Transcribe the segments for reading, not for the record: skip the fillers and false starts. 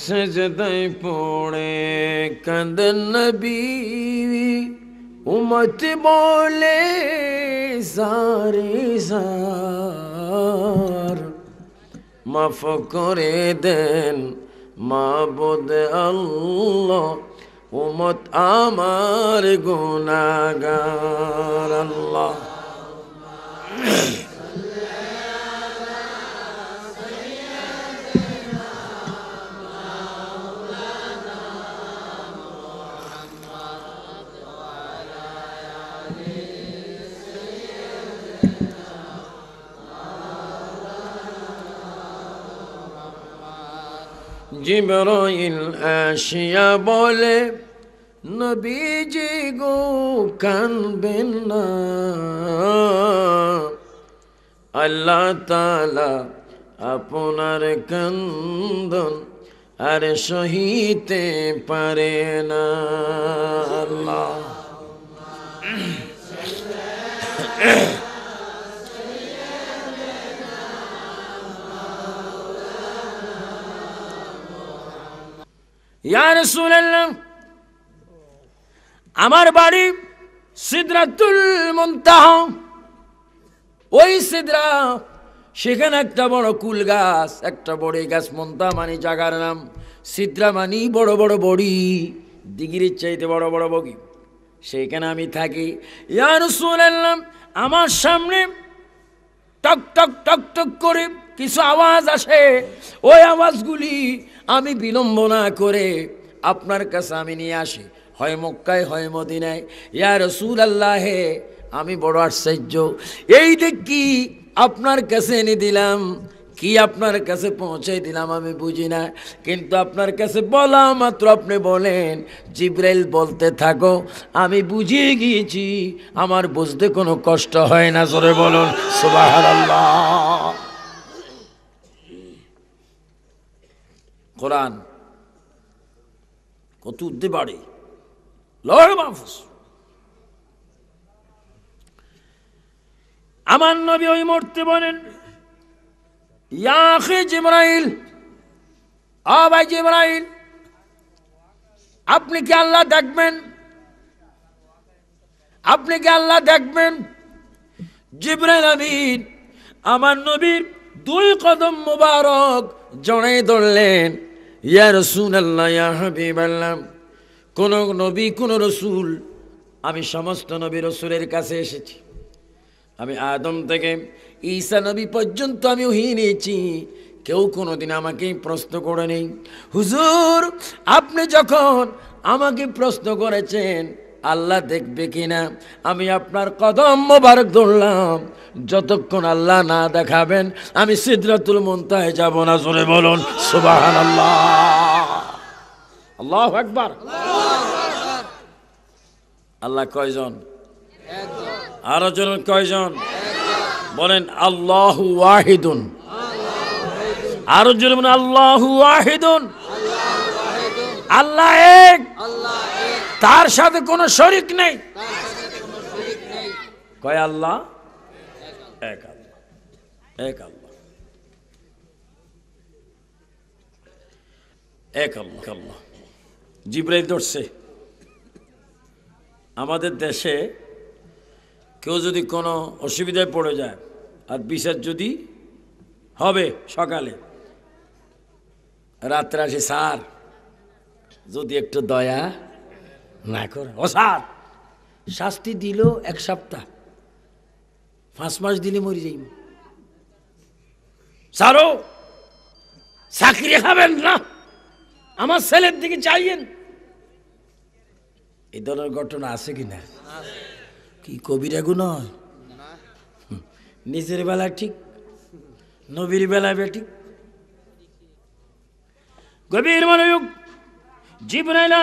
সেজদায় পড়ে কাঁদেন নবী উম্মত বলে সারে সার মাফ করে দেন মাবুদ আল্লাহ উম্মত আমার গুনাহগার আল্লাহ জিবরাইল আসিয়া বলে নবীজি গো কাঁদবেন না আল্লাহ তাআলা আপনার কান্দন আর সহিতে পারে না আল্লাহ ইয়া রাসূলুল্লাহ আমার বাড়ি সিদরাতুল মুনতাহা ওই সিদরা সেখানে একটা বড় কুল গাছ একটা বড় গাছ মুনতাহা মানে জায়গার নাম সিদরা মানে বড় বড় বড়ি দিগিরির চাইতে বড় বড় বগি সেইখানে আমি থাকি ইয়া রাসূলুল্লাহ আমার সামনে টক টক টক টক করে কিছু আওয়াজ আসে ওই আওয়াজগুলি আমি বিলম্ব না করে আপনার কাছে আমি নিয়ে আসি হয় মক্কায় হয় মদিনায় ইয়া রাসূলুল্লাহ আমি বড় আশ্চর্য এই দেখি আপনার কাছে এনে দিলাম কি আপনার কাছে পৌঁছে দিলাম আমি বুঝি না কিন্তু আপনার কাছে বলা মাত্র আপনি বলেন জিবরাইল বলতে থাকো আমি বুঝিয়ে গিয়েছি আমার বুঝতে কোনো কষ্ট হয় না জোরে বলুন সুবহানাল্লাহ কোরআন কত উদ্দে বাড়ে লৌহে মাহফুজ আমার নবী ওই মুহূর্তে বলেন ইয়া আখি জিবরাইল ও ভাই জিবরাইল আপনি কি আল্লাহ দেখবেন আপনি কি আল্লাহ দেখবেন জিবরাইল আমিন আমার নবীর দুই কদম মুবারক জড়াই ধরলেন ইয়া রাসূলুল্লাহ ইয়া হাবিবাল্লাহ কোন নবী কোন রসুল আমি সমস্ত নবী রসুলের কাছে এসেছি আমি আদম থেকে ঈসা নবী পর্যন্ত আমি ওহী নিয়েছি কেউ কোনোদিন আমাকে প্রশ্ন করে নেই হুজুর আপনি যখন আমাকে প্রশ্ন করেছেন আল্লাহ দেখবে কিনা আমি আপনার কদম মোবারক ধরলাম যতক্ষণ আল্লাহ না দেখাবেন আমি সিদরাতুল মুনতাহায় যাব না জোরে বলুন সুবহানাল্লাহ আল্লাহু আকবার আল্লাহ কয়জন আরো জন কয়জন বলেন আল্লাহু ওয়াহিদুন আরো জন বলেন আল্লাহু ওয়াহিদুন আল্লাহ এক তার সাথে কোনো শরীক নেই কয় আল্লাহ এক আল্লাহ এক আল্লাহ এক আল্লাহ জিবরাইল ধরছে আমাদের দেশে কেউ যদি কোনো অসুবিধায় পড়ে যায় আর বিচার যদি হবে সকালে রাত্রে আসে স্যার যদি একটু দয়া না করে ও স্যার শাস্তি দিল 1 সপ্তাহ 5 মাস দিলে মরি যাইব স্যারও চাকরি খাবেন না আমার ছেলের দিকে চাইয়েন এই ধরনের ঘটনা আছে কিনা কি কবিরা গুণ নিজের বেলা ঠিক নবীর বেলা বেঠিক গভীর মনোযোগ জিবরাইল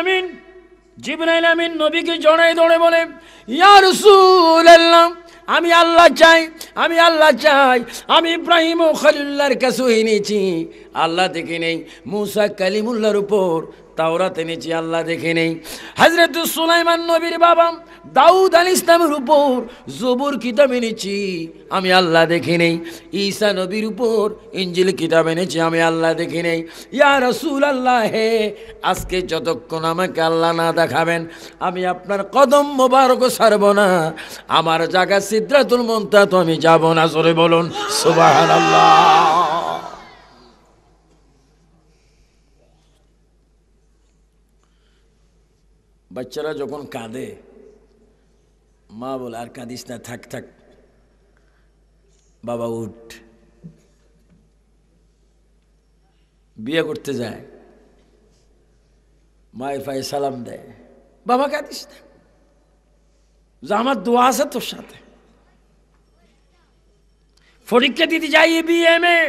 আমিন নবীকে জড়াই ধরে বলে ইয়া রাসূলুল্লাহ আমি আল্লাহ চাই আমি ইব্রাহিম ও খলিলুল্লাহর কাছে এনেছি আল্লাহ দেখে নেই। মুসা কালিমুল্লাহর উপর তাওরাত এনেছি, আল্লাহ দেখে নেই। হযরত সুলাইমান নবীর বাবা দাউদ আলাইহিস ইসলামের উপর জবুর কিতাব এনেছি, আমি আল্লাহ দেখে নেই। ঈসা নবীর উপর ইনজিল কিতাব এনেছি, আমি আল্লাহ দেখে নেই। ইয়া রাসূলুল্লাহ, হে আজকে যতক্ষণ আমাকে আল্লাহ না দেখাবেন আমি আপনার কদম মোবারক ছাড়ব না। আমার জায়গা সিদরাতুল মুনতাহা তো আমি যাব না। জোরে বলুন সুবহানাল্লাহ। বাচ্চারা যখন কাঁদে মা বলে আর কাঁদিস না, থাক থাক, বাবা উঠ। বিয়ে করতে যায় মায়ের পায়ে সালাম দেয়, বাবা কাঁদিস না, যে আমার দোয়া আছে তোর সাথে। পরীক্ষা দিতে যাই বিএমএ,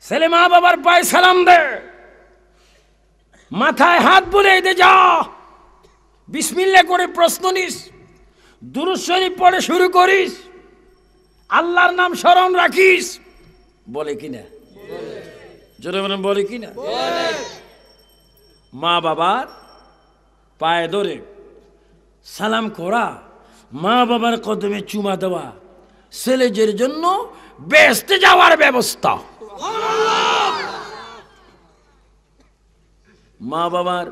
ছেলে মা বাবার পায়ে সালাম দে, মাথায় হাত বুলিয়ে দে, যা বিসমিল্লাহ করে প্রশ্ন নিস, দুরূদ শরীফ পড়ে শুরু করিস, আল্লাহর নাম স্মরণ রাখিস। বলে কিনা? জোরে বলেন, বলে কিনা? মা বাবার পায়ে ধরে সালাম করা, মা বাবার কদমে চুমা দেওয়া ছেলেদের জন্য বেহেশতে যাওয়ার ব্যবস্থা। মা বাবার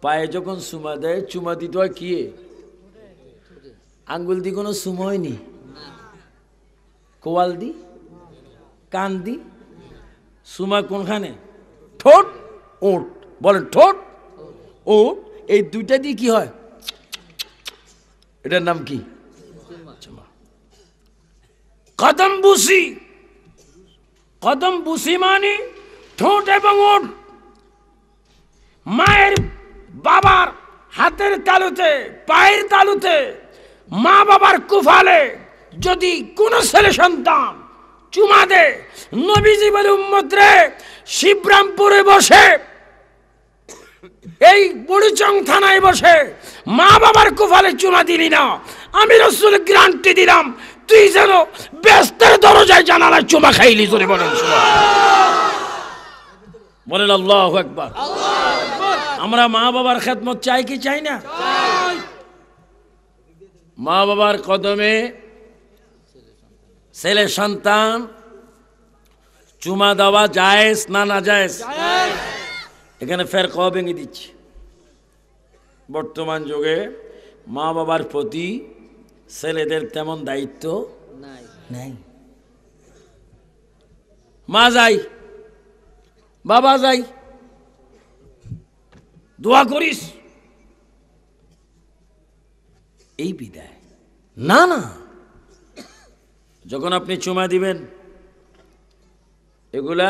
পায়ে যখন চুমা দেয়, চুমা দিতে হয় কি? আঙ্গুল দি কোনো চুমা হয়নি, কোয়াল দি, কান দি। চুমা কোনখানে? ঠোঁট, ওঠ। বলেন ঠোঁট, ওঠ, এই দুইটা দিয়ে কি হয়? এটার নাম কি? কদম বুসি। কদম বুসি মানে ঠোঁট এবং ওঠ। মায়ের বাবার হাতের তালুতে, পায়ের তালুতে, মা বাবার কুফালে যদি কোন ছেলে সন্তান চুমা দে, নবীজি বলে উম্মত রে, শিবরামপুরে বসে, এই বুড়িচং থানায় বসে মা বাবার কুফালে চুমা দিলি না, আমি রাসূল গ্যারান্টি দিলাম তুই যেন বেহেশতের দরজায় জানালায় চুমা খাইলি। জোরে বলেন বলেন আল্লাহু আকবার। আমরা মা বাবার খেদমত চাই কি চাই না? মা বাবার কদমে ছেলে সন্তান চুমা দেওয়া জায়েজ না না জায়েজ? এখানে ফের ভেঙে দিচ্ছে। বর্তমান যুগে মা বাবার প্রতি ছেলেদের তেমন দায়িত্ব নাই। মা যাই, বাবা যাই, দোয়া করিস, এই বিদায় না। না, যখন আপনি চুমা দিবেন এগুলা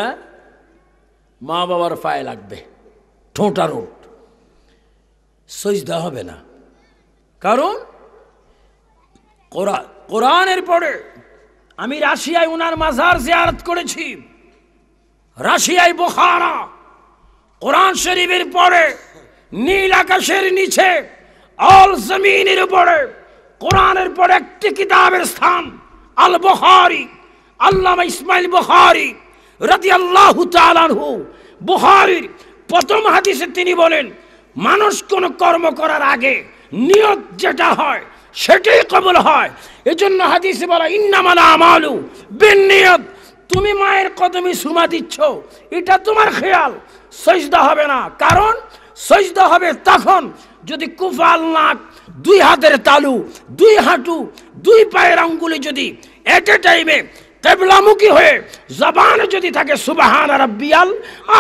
মা বাবার পায়ে লাগবে, ঠোঁটা রোট, সজদা হবে না। কারণ কোরআনের পরে আমি রাশিয়ায় উনার মাজার জিয়ারত করেছি, রাশিয়ায় বুখারা। কোরআন শরীফের পরে নীল আকাশের নিচে আল জমিনের উপরে কোরআনের পরে একটি কিতাবের স্থান আল বুখারী। আল্লামা ইসমাইল বুখারী রাদিয়াল্লাহু তাআলা আনহু বুখারীর প্রথম হাদিসে তিনি বলেন, মানুষ কোন কর্ম করার আগে নিয়ত যেটা হয় সেটাই কবুল হয়। এজন্য হাদিসে বলা, ইন্নামাল আমালু বিন্নিয়াত। তুমি মায়ের কদমে চুমা দিচ্ছ, এটা তোমার খেয়াল, সজদা হবে না। কারণ সজদা হবে তখন যদি কুফাল, নাক, দুই হাতের তালু, দুই হাঁটু, দুই পায়ের আঙ্গুলে যদি এট এ টাইমে কিবলামুখী হয়ে জবানে যদি থাকে সুবহান রাব্বিয়াল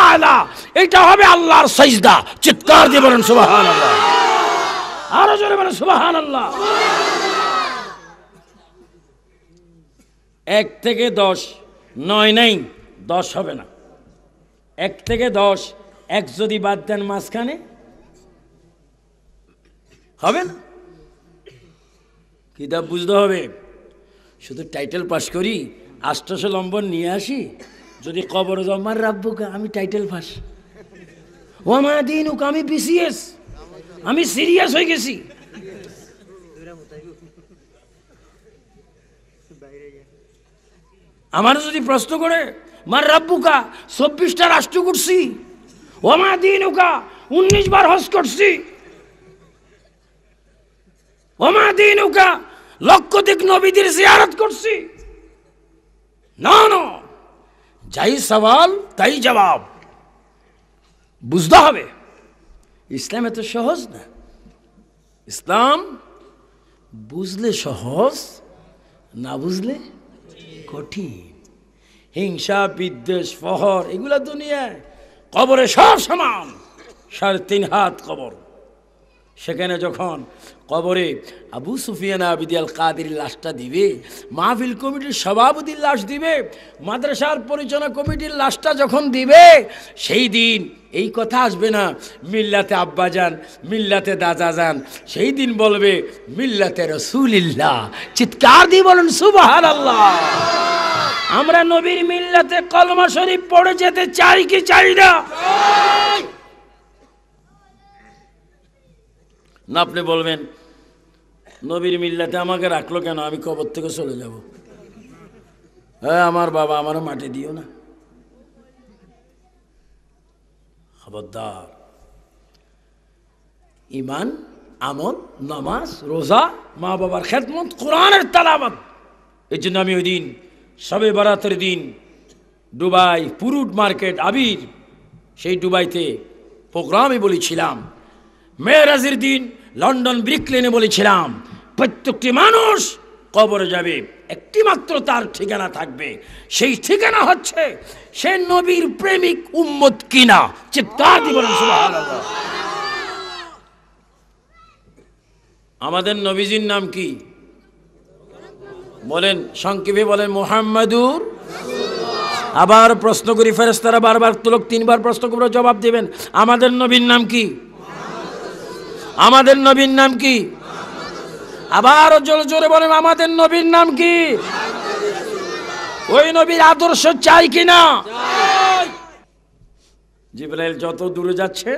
আলা, এটা হবে আল্লাহর সাজদা। চিৎকার দিয়ে বলেন সুবহানাল্লাহ, আরো জোরে বলেন সুবহানাল্লাহ। 1 থেকে 10, 9 নাই, 10 হবে না। 1 থেকে 10, 1 যদি বাদ দেন মাঝখানে হবে না। কিতাব বুঝতে হবে। শুধু টাইটেল পাস করি, 800 নম্বর নিয়ে আসি, যদি কবর জমার রাব্বুকা আমি টাইটেল পাস, ওমা দিনুকা আমি বিসিএস, আমি সিরিয়াস হয়ে গেছি। আমার যদি প্রশ্ন করে মার রাব্বুকা 24টা রাষ্ট্র করছি, ওমা দিনুকা 19 বার হজ করছি, ওমা দিনুকা লক্ষাধিক নবীদের জিয়ারত করছি। না না, যাই সওয়াল তাই জবাব, বুঝতে হবে। ইসলাম এত সহজ না। ইসলাম বুঝলে সহজ, না বুঝলে কঠিন। হিংসা, বিদ্বেষ, ফহর এগুলা দুনিয়ায়, কবরে সব সমান। 3.5 হাত কবর। সেখানে যখন কবরে আবু সুফিয়ান আবিদি আল কাদের লাশটা দিবে, মাহফিল কমিটির সভাপতির লাশ দিবে, মাদ্রাসার পরিচালনা কমিটির লাশটা যখন দিবে, সেই দিন এই কথা আসবে না মিল্লাতে আব্বাজান, মিল্লাতে দাদাজান। সেই দিন বলবে মিল্লাতে রাসূলুল্লাহ। চিৎকার দিয়ে বলেন সুবহানাল্লাহ। আমরা নবীর মিল্লাতে কলমা শরীফ পড়ে যেতে চাই কি চাই না? না, আপনি বলবেন নবীর মিল্লাতে আমাকে রাখলো কেন, আমি কবর থেকে চলে যাব। হ্যাঁ, আমার বাবা, আমার মাটি দিও না। খবরদার। ইমান, আমল, নামাজ, রোজা, মা বাবার খেদমত, কোরআনের তালাওয়াত। এই জন্য আমি ওই দিন শবে বরাতের দিন দুবাই পুরুট মার্কেট আবির, সেই দুবাইতে প্রোগ্রামে বলেছিলাম, মেরাজের দিন লন্ডন ব্রিকলেনে বলেছিলাম, প্রত্যেকটি মানুষ কবরে যাবে, একটি মাত্র তার ঠিকানা থাকবে, সেই ঠিকানা হচ্ছে সে নবীর প্রেমিক উম্মত কিনা। চিৎকার দিয়ে বলেন সুবহানাল্লাহ। আমাদের নবীজির নাম কি বলেন? সংক্ষেপে বলেন মুহাম্মাদুর। আবার প্রশ্ন করি, ফেরেশতারা বারবার তুলক 3 বার প্রশ্ন করে জবাব দিবেন। আমাদের নবীর নাম কি? আমাদের নবীর নাম কি? আবার জোরে জোরে বলেন, আমাদের নবীর নাম কি? ওই নবীর আদর্শ চাই কিনা? জিবরাইল যত দূরে যাচ্ছে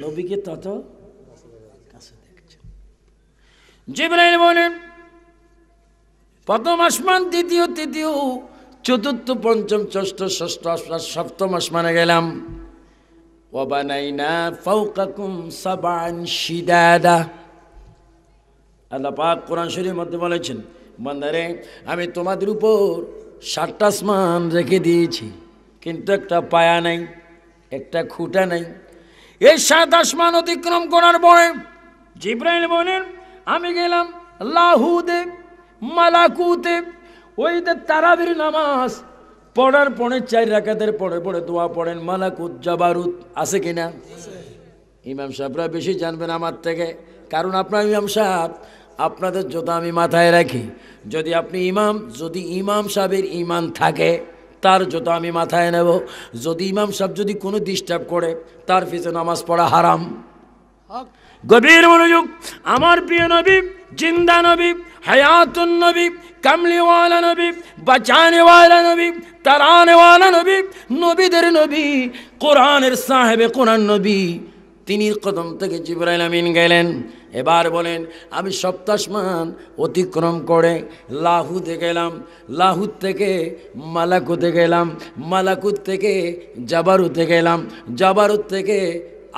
নবীকে তত কাছে দেখছে। জিবরাইল বলেন, প্রথম আসমান, দ্বিতীয়, তৃতীয়, চতুর্থ, পঞ্চম, ষষ্ঠ, সপ্তম আসমানে গেলাম। ওয়াবানাইনা ফাওকাকুম সাবআন শিদাদা। আল্লাহ পাক কোরআন শরীফের মধ্যে বলেছেন, বান্দারে আমি তোমাদের উপর 7টা আসমান রেখে দিয়েছি, কিন্তু একটা পায়া নাই, একটা খুঁটা নাই। এই 7 আসমান অতিক্রম করার পরে জিবরাইল বলেন, আমি গেলাম লাহুতে, মালাকুতে। ওই যে তারাবির নামাজ পড়ার পরে 4 রাকাতের পরে দোয়া পড়েন, মালাকুত, জাবারুত আছে কিনা? ইমাম সাহেবরা বেশি জানবেন আমার থেকে, কারণ আপনার ইমাম সাহেব আপনাদের যত আমি মাথায় রাখি, যদি ইমাম সাহেবের ইমান থাকে তার যত আমি মাথায় নেব। যদি ইমাম সাহেব যদি কোনো ডিস্টার্ব করে, তার পিছনে নামাজ পড়া হারাম। গভীর মনোযোগ। আমার প্রিয় নবী, জিন্দা নবী, হায়াতুন নবী, কামলিওয়ালা নবী, বাঁচানেওয়ালা নবী, তারানেওয়ালা নবী, নবীদের নবী, কোরআনের সাহেবে কোরআন নবী, তিনি কদম থেকে জিবরাইল আমিন গেলেন। এবার বলেন, আমি 7 আসমান অতিক্রম করে লাহুতে গেলাম, লাহুত থেকে মালাকুতে গেলাম, মালাকুত থেকে জাবারুতে গেলাম, জাবারুত থেকে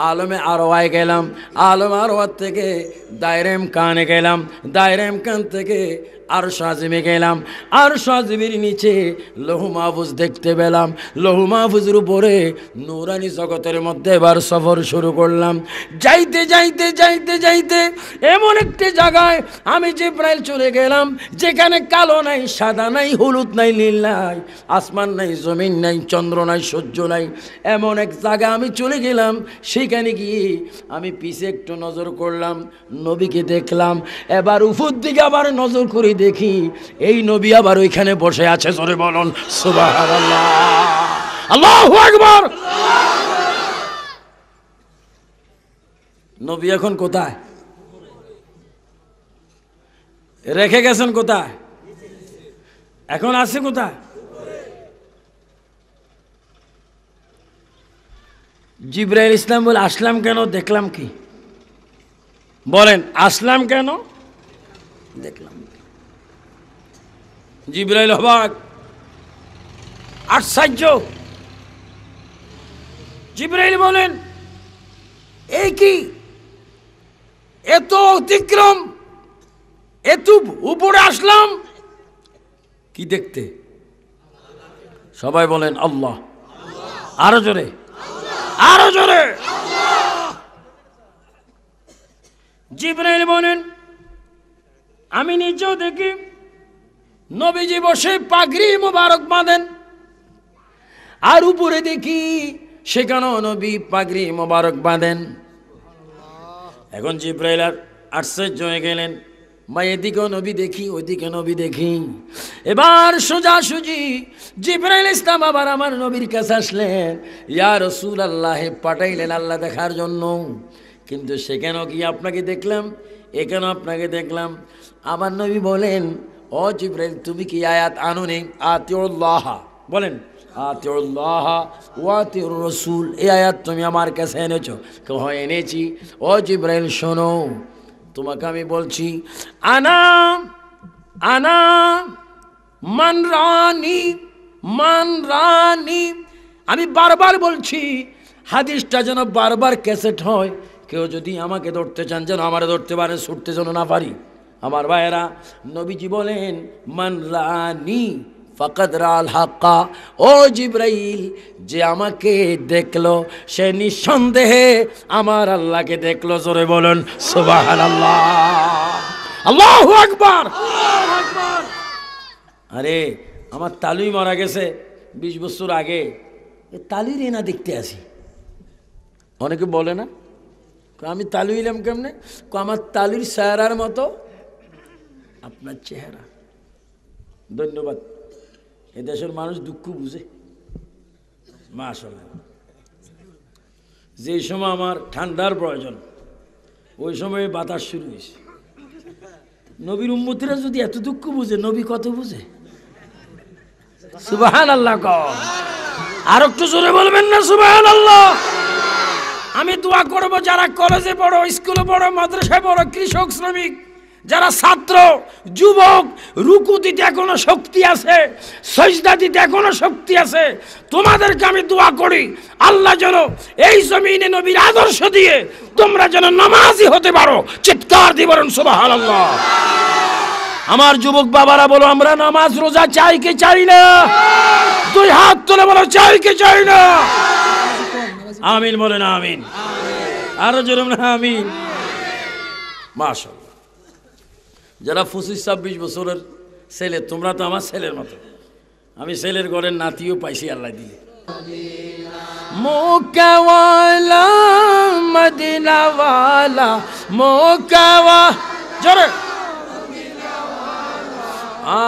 আলমে আরওয়ায় গেলাম, আলম আরওয়াত থেকে দায়রেম কানে গেলাম, দায়রেম কান থেকে আরশ আজিমে গেলাম, আরশ আজিমের নিচে লৌহ মাহফুজ দেখতে পেলাম, লৌহ মাহফুজের উপরে নূরানি জগতের মধ্যে এবার সফর শুরু করলাম। যাইতে যাইতে যাইতে যাইতে এমন একটি জায়গায় আমি জিবরাইল চলে গেলাম, যেখানে কালো নাই, সাদা নাই, হলুদ নাই, নীল নাই, আসমান নাই, জমিন নাই, চন্দ্র নাই, সূর্য নাই, এমন এক জায়গায় আমি চলে গেলাম। সেখানে গিয়ে আমি পিছে একটু নজর করলাম, নবীকে দেখলাম। এবার উপর দিকে আবার নজর করে দেখি, এই নবী আবার ওইখানে বসে আছে। জোরে বলুন সুবহানাল্লাহ, আল্লাহু আকবার। নবী এখন কোথায়? রেখে গেছেন কোথায়? এখন আছে কোথায়? জিবরাইল ইসলাম বলে, আসলাম কেন, দেখলাম কি? বলেন, আসলাম কেন, দেখলাম। জিবরাইল অবাক, আশ্চর্য। জিবরাইল বলেন, এই কি এত অতিক্রম, এত উপরে আসলাম কি দেখতে? সবাই বলেন আল্লাহ। আরো জোরে, আরো জোরে। জিবরাইল বলেন, আমি নিজেও দেখি নবীজি বসে পাগড়ি মোবারক বাঁধেন, আর উপরে দেখি সেখানেও নবী পাগড়ি মোবারক বাঁধেন। এখন জিবরাইল আশ্চর্য হয়ে গেলেন, ভাই এদিকেও নবী দেখি, ওইদিকে নবী দেখি। এবার সোজাসুজি জিবরাইল ইসলাম আবার আমার নবীর কাছে আসলেন, ইয়া রাসূলুল্লাহ, পাঠাইলেন আল্লাহ দেখার জন্য, কিন্তু সেখানেও কি আপনাকে দেখলাম, এখানেও আপনাকে দেখলাম। আমার নবী বলেন, ও জিবরাইল, তুমি কি আয়াত আনো নেই? আতিউল্লাহ, বলেন আতিউল্লাহ ওয়া আতিউর রাসূল, এই আয়াত তুমি আমার কাছে এনেছো? হয় এনেছি। ও জিবরাইল শোনো, তোমাকে আমি বলছি, আনা আনা মান রানি মান রানি। আমি বারবার বলছি, হাদিসটা যেন বারবার ক্যাসেট হয়। কেউ যদি আমাকে ধরতে চান যেন আমারে ধরতে পারে, ছুটতে যেন না পারি। আমার ভাইয়েরা, নবীজি বলেন, মান রানি ফাকাদ রাল হাক্কা। ও জিবরাইল, যে আমাকে দেখলো সে নিঃসন্দেহে আমার আল্লাহকে দেখলো। জোরে বলুন সুবহানাল্লাহ, আল্লাহু আকবার। আরে আমার তালুই মারা গেছে 20 বছর আগে, তালুই রে না দেখতে আসি। অনেকে বলে না, আমি তালু ইলাম কেমনে? আমার তালুর চেহারার মতো আপনার চেহারা। ধন্যবাদ। এদেশের মানুষ দুঃখ বুঝে মাশাআল্লাহ। যে সময় আমার ঠান্ডার প্রয়োজন, ওই সময় বাতাস শুরু হয়েছে। নবীর উম্মতিরা যদি এত দুঃখ বুঝে, নবী কত বুঝে? সুবহানাল্লাহ। আর একটু জোরে বলবেন না সুবহানাল্লাহ? আমি দোয়া করব, যারা কলেজে পড়ো, স্কুলে পড়ো, মাদ্রাসায় পড়ো, কৃষক শ্রমিক যারা ছাত্র যুবক, রুকু দিতে এখনো শক্তি আছে, সজদা দিতে এখনো শক্তি আছে, তোমাদেরকে আমি দোয়া করি, আল্লাহ যেন এই জমিনে নবীর আদর্শ দিয়ে তোমরা যেন নামাজি হতে পারো। চিৎকার দিয়ে বলুন সুবহানাল্লাহ। আমার যুবক বাবারা বলো, আমরা নামাজ রোজা চাই কি চাই না? দুই হাত তুলে বলো, চাই কি চাই না? আমিন বলেন, আমিন। আরো জোরে বলেন আমিন। মাশাআল্লাহ। যারা 25-26 বছরের ছেলে, তোমরা তো আমার ছেলের মতো। আমি ছেলের ঘরের নাতিও পাইছি আল্লাহ দিলে। মোকাওয়ালা মদিনাওয়ালা, মোকাওয়া জোরে,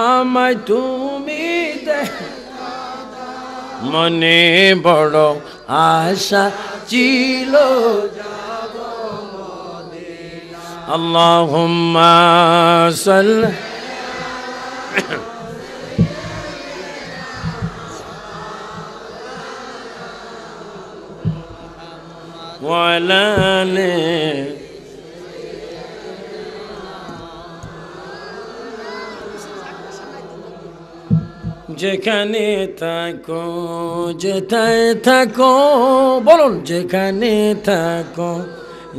আমায় তুমি দে, মনে বড় আশা ছিল আল্লাহুম্মা সাল্লি ওয়া আলা আলি। যেখানে থাকো, যেথায় থাকো, বলুন যেখানে থাকো,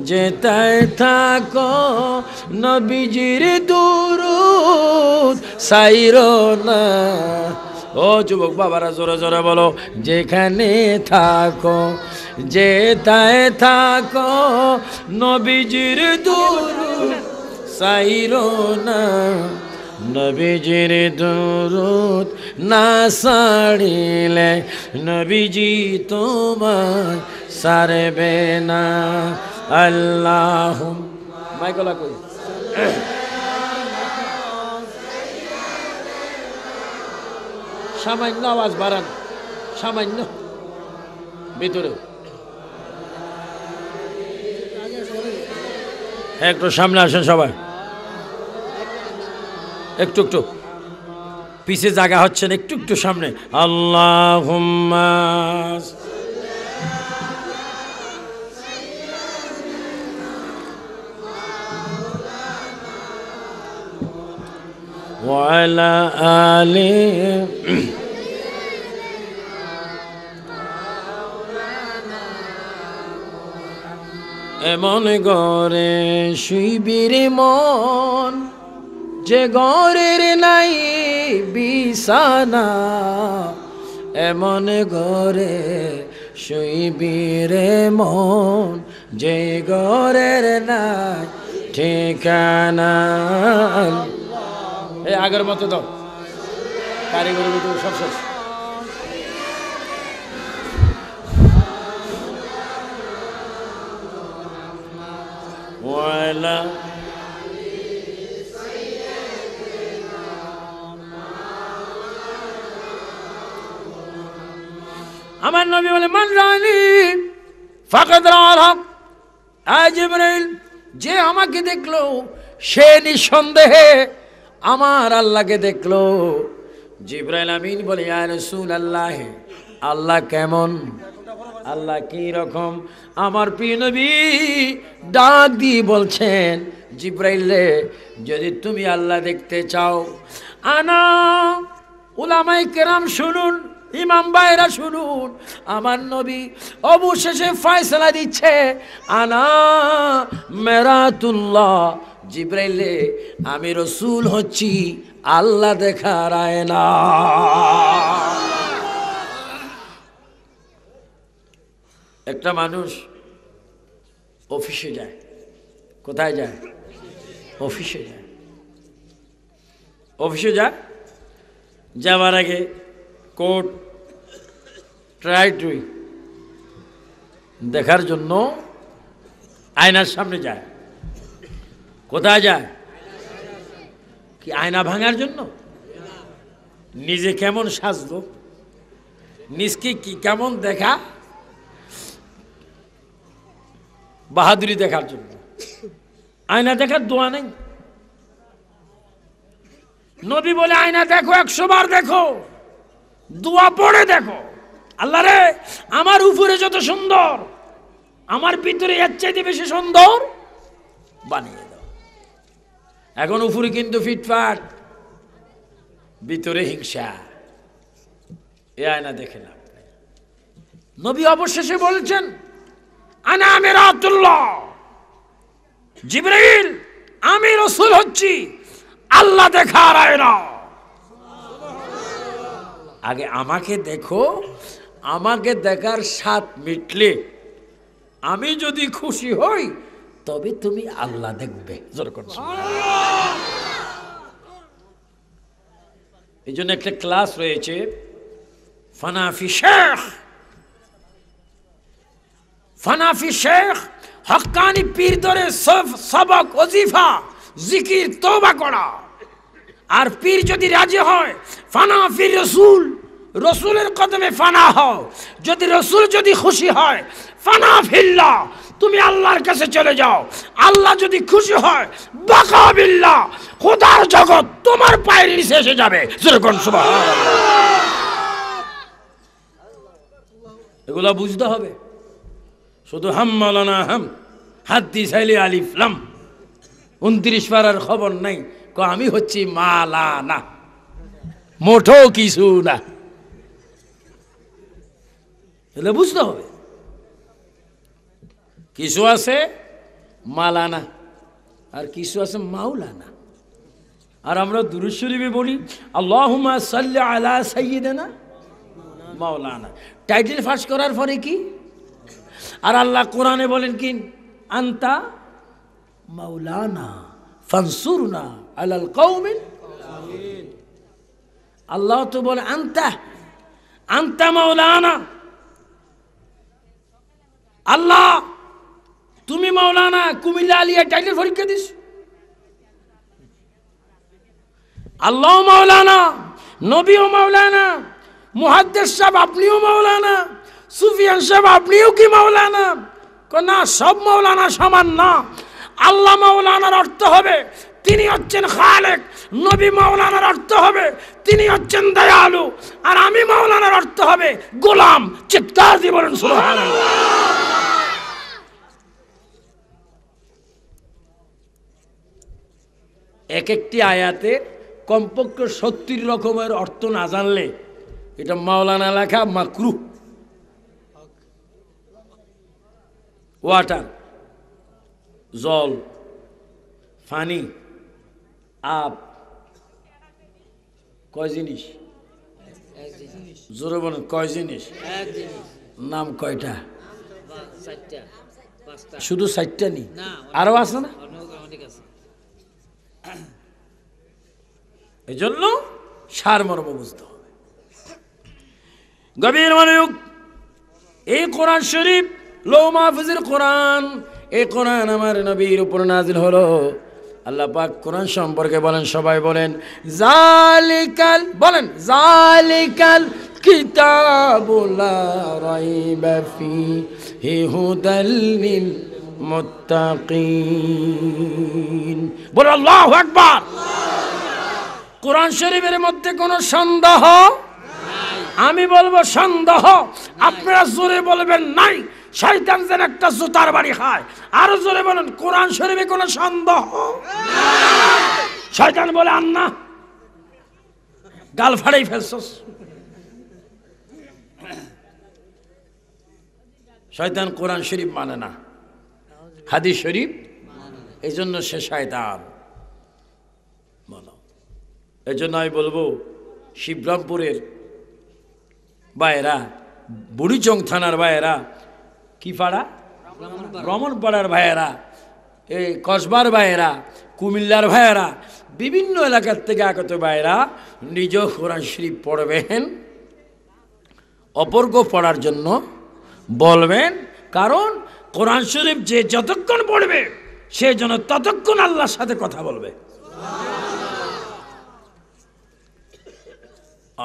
যেথায় থাকো, নবীজির দুরূদ সাইরো না। ও যুবক বাবারা, জোরে জোরে বলো, যেখানে থাকো, যেথায় থাকো, নবীজির দুরূদ সাইরো না। নবীজির দুরূদ না সারিলে নবীজি তোমায় সারবে না। আল্লাহুম্মা, মাইকলা কই, সামান্য আওয়াজ বাড়ান, সামান্য ভিতরে একটু সামনে আসেন সবাই, একটু একটু পিছে জায়গা হচ্ছে না, একটু একটু সামনে। আল্লাহুম্মা ওয়া আলা আলি এমন ঘরে শুইবিরে মন, যে ঘরের নাই বিছানা, এমন ঘরে শুইবিরে মন, যে ঘরের নাই ঠিকানা। এই আগের মতো দাও, কারিগরি ভিতরে সব শেষ। ওয়ালা আমার নবী বলে, মান রানি ফাকাদ রাআ। জিবরাইল, যে আমাকে দেখলো সে নিঃসন্দেহে আমার আল্লাহকে দেখলো। জিবরাইল আমিন বলে, ইয়া রাসূলুল্লাহ, আল্লাহ কেমন, আল্লাহ কি রকম? আমার প্রিয় নবী ডাক দিয়ে বলছেন, জিবরাইল রে, যদি তুমি আল্লাহ দেখতে চাও, আনা, উলামায়ে কেরাম শুনুন, ইমাম ভাইরা শুনুন, আমার নবী অবশেষে ফয়সালা দিচ্ছে, আনা মেরাতুল্লাহ। জিবরাইল রে, আমি রসুল হচ্ছি আল্লাহ দেখার আয়না। একটা মানুষ অফিসে যায়, কোথায় যায়? অফিসে যায়। অফিসে যায়, যাওয়ার আগে কোট ট্রাই টুই দেখার জন্য আয়নার সামনে যায়। কোথায় যায়? কি আয়না ভাঙার জন্য? নিজে কেমন সাজলো, নিজকে কি কেমন দেখা, বাহাদুরি দেখার জন্য। আয়না দেখার দোয়া নেই। নবী বলে, আয়না দেখো, 100 বার দেখো, দোয়া পড়ে দেখো, আল্লাহ রে, আমার উপরে যত সুন্দর, আমার ভিতরে এর চাইতে বেশি সুন্দর বানিয়ে দাও। এখন উপরে কিন্তু ফিটফাট, ভিতরে হিংসা। এ আয়না দেখে না। নবী অবশেষে বলছেন, আনা মিরাতুল্লাহ। জিবরাইল, আমি রাসূল হচ্ছি আল্লাহ দেখার আয়না। আগে আমাকে দেখো, আমাকে দেখার স্বাদ মিটলে, আমি যদি খুশি হই, তবে তুমি আল্লাহ দেখবে। এই জন্য একটা ক্লাস রয়েছে, ফানাফি শেখ, ফানাফি শেখ হক্কানি পীর ধরে সবক, ওজিফা, জিকির, তওবা করা। আর পীর যদি রাজি হয়, ফানাফি রসুল, রসুলের কদমে ফানা হও। যদি রসুল যদি খুশি হয়, ফানাফিল্লাহ, তুমি আল্লাহর কাছে চলে যাও। আল্লাহ যদি খুশি হয়, বাকা বিল্লাহ, খোদার জগৎ তোমার পায়ের নিচে এসে যাবে। যেরকম সুবহানাল্লাহ। এগুলো বুঝতে হবে। শুধু হাম মাওলানা হাম, হাদিস আইলে আলিফ লাম, 29 পারার খবর নাই, আমি হচ্ছি মালানা, মোটো কিছু না। এগুলো বুঝতে হবে। কিছু আছে মালানা, আর কিছু আছে মাওলানা। আর আমরা দুরূদ শরীফে বলি, আল্লাহুম্মা সাল্লি আলা সাইয়্যিদিনা মাওলানা। টাইটেল ফাঁস করার পরে কি? আর আল্লাহ কোরআনে বলেন কি, আনতা মাওলানা ফানসুরনা আলাল কওমিল। আল্লাহ তো বলে আনতা, আনতা মাওলানা, আল্লাহ তুমি মাওলানা। কুমিল্লা আলিয়া টাইটেল পরীক্ষা দিস, আল্লাহ মাওলানা, নবীও মাওলানা, মুহাদ্দিস সাহেব আপনিও মাওলানা, সুফিয়ান সাহেব আপনিও কি মাওলানা? না, সব মাওলানা সমান না। আল্লাহ মাওলানার অর্থ হবে তিনি হচ্ছেন খালেক, নবী মাওলানার অর্থ হবে তিনি হচ্ছেন দয়ালু, আর আমি মাওলানার অর্থ হবে গোলাম। চিৎকার দিয়ে বলেন সুবহানাল্লাহ। এক একটি আয়াতে কমপক্ষে 70 রকমের অর্থ না জানলে এটা মাওলানা লেখা মাকরুহ। ওয়াটার জল, পানি, আপ, কয় জিনিস? জোরে বলেন, কয় জিনিস? নাম কয়টা? শুধু 4টা নি, আরো আছে না? এই জন্য সারমর্ম বুঝতে হবে। গভীর মনোযোগ। এই কোরআন শরীফ লৌহ মাহফুজের কোরআন, এই কোরআন আমার নবীর উপর নাজিল হলো। আল্লাহ পাক কোরআন সম্পর্কে বলেন, সবাই বলেন জালিকাল, বলেন জালিকাল কিতাবু লা রাইবা ফীহি হুদাল লিল মুত্তাকিন। বল আল্লাহু আকবার। কোরআন শরীফের মধ্যে কোনো সন্দেহ, আমি বলবো সন্দেহ, আপনারা জোরে বলবেন নাই, শয়তান যেন একটা জুতার বাড়ি খায়। আরো জোরে বলেন, কোরআন শরীফে কোনো সন্দেহ। শয়তান বলে আন্না গাল ফাড়াই ফেলছস। শয়তান কোরআন শরীফ মানে না, হাদিস শরীফ, এই জন্য সে শয়তান। বলো, এই জন্য আমি বলবো শিবরামপুরের ভাইয়েরা, বুড়িচং থানার ভাইয়েরা, কি পাড়া, ব্রাহ্মণপাড়ার ভাইয়েরা, এই কসবার ভাইয়েরা, কুমিল্লার ভাইয়েরা, বিভিন্ন এলাকার থেকে আগত ভাইয়েরা নিজ কোরআন শরীফ পড়বেন, অপরকে পড়ার জন্য বলবেন। কারণ কোরআন শরীফ যে যতক্ষণ পড়বে সে যেন ততক্ষণ আল্লাহর সাথে কথা বলবে।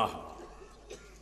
আহা,